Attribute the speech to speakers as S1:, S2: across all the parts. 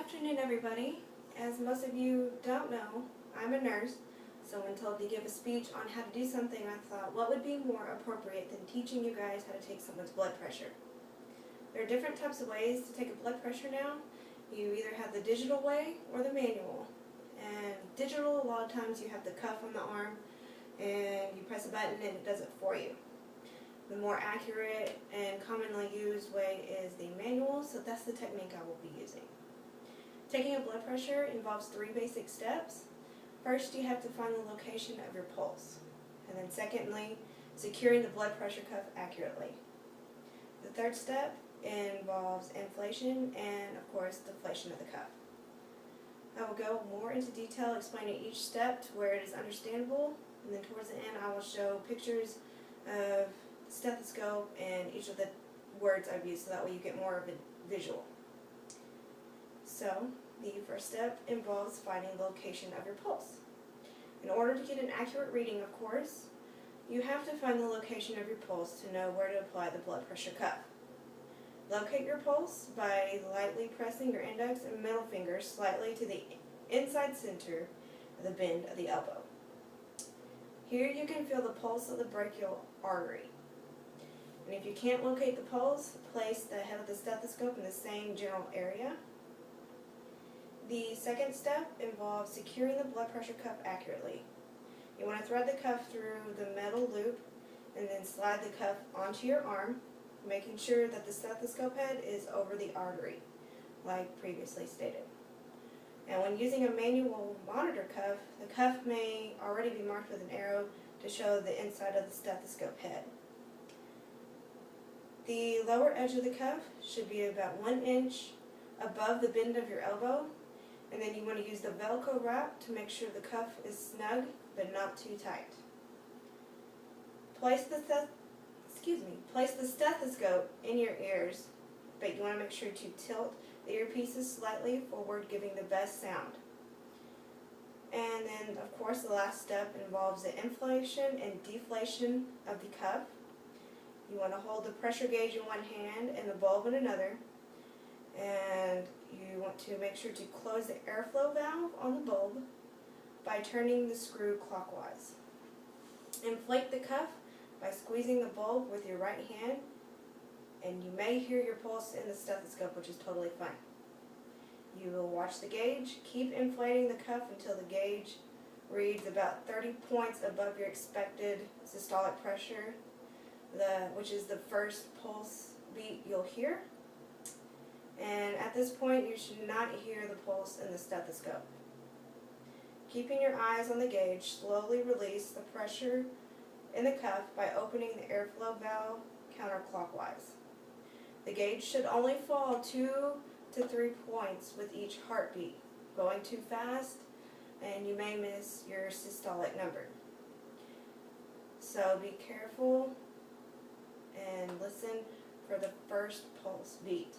S1: afternoon, everybody. As most of you don't know, I'm a nurse, so when told to give a speech on how to do something, I thought, what would be more appropriate than teaching you guys how to take someone's blood pressure? There are different types of ways to take a blood pressure now. You either have the digital way or the manual. And digital, a lot of times you have the cuff on the arm, and you press a button and it does it for you. The more accurate and commonly used way is the manual, so that's the technique I will be using. Taking a blood pressure involves 3 basic steps. First, you have to find the location of your pulse. And then secondly, securing the blood pressure cuff accurately. The third step involves inflation and, of course, deflation of the cuff. I will go more into detail explaining each step to where it is understandable, and then towards the end I will show pictures of the stethoscope and each of the words I've used so that way you get more of a visual. So, the first step involves finding the location of your pulse. In order to get an accurate reading, of course, you have to find the location of your pulse to know where to apply the blood pressure cuff. Locate your pulse by lightly pressing your index and middle fingers slightly to the inside center of the bend of the elbow. Here you can feel the pulse of the brachial artery. And if you can't locate the pulse, place the head of the stethoscope in the same general area. The second step involves securing the blood pressure cuff accurately. You want to thread the cuff through the metal loop and then slide the cuff onto your arm, making sure that the stethoscope head is over the artery, like previously stated. And when using a manual monitor cuff, the cuff may already be marked with an arrow to show the inside of the stethoscope head. The lower edge of the cuff should be about 1 inch above the bend of your elbow, and then you want to use the Velcro wrap to make sure the cuff is snug but not too tight. Place the stethoscope in your ears, but you want to make sure to tilt the earpieces slightly forward, giving the best sound. And then, of course, the last step involves the inflation and deflation of the cuff. You want to hold the pressure gauge in one hand and the bulb in another. And you want to make sure to close the airflow valve on the bulb by turning the screw clockwise. Inflate the cuff by squeezing the bulb with your right hand, and you may hear your pulse in the stethoscope, which is totally fine. You will watch the gauge. Keep inflating the cuff until the gauge reads about 30 points above your expected systolic pressure, which is the first pulse beat you'll hear. And at this point, you should not hear the pulse in the stethoscope. Keeping your eyes on the gauge, slowly release the pressure in the cuff by opening the airflow valve counterclockwise. The gauge should only fall 2 to 3 points with each heartbeat. Going too fast, and you may miss your systolic number. So be careful and listen for the first pulse beat.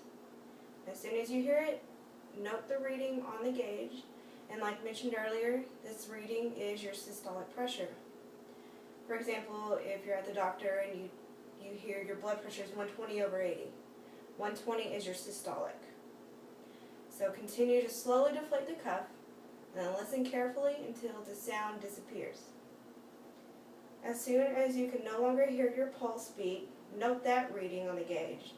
S1: As soon as you hear it, note the reading on the gauge, and like mentioned earlier, this reading is your systolic pressure. For example, if you're at the doctor and you hear your blood pressure is 120/80, 120 is your systolic. So continue to slowly deflate the cuff, and then listen carefully until the sound disappears. As soon as you can no longer hear your pulse beat, note that reading on the gauge.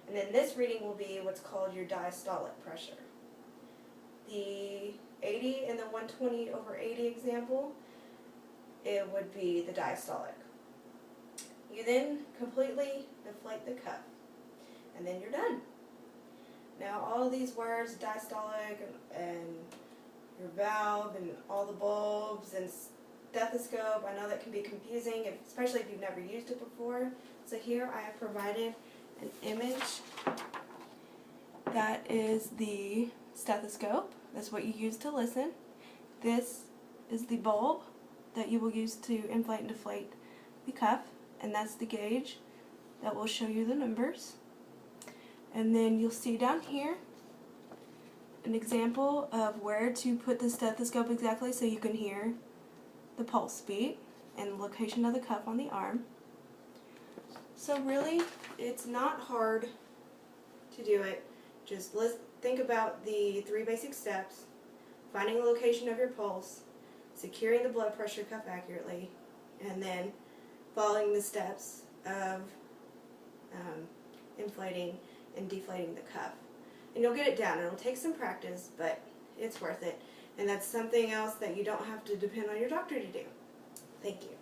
S1: And then this reading will be what's called your diastolic pressure. The 80 and the 120/80 example, it would be the diastolic. You then completely deflate the cuff, and then you're done. Now all of these words, diastolic and your valve and all the bulbs and stethoscope, I know that can be confusing, especially if you've never used it before. So here I have provided an image. That is the stethoscope. That's what you use to listen. This is the bulb that you will use to inflate and deflate the cuff, and that's the gauge that will show you the numbers. And then you'll see down here an example of where to put the stethoscope exactly so you can hear the pulse beat and the location of the cuff on the arm. So really, it's not hard to do it. Just think about the 3 basic steps: finding the location of your pulse, securing the blood pressure cuff accurately, and then following the steps of inflating and deflating the cuff. And you'll get it down. It'll take some practice, but it's worth it. And that's something else that you don't have to depend on your doctor to do. Thank you.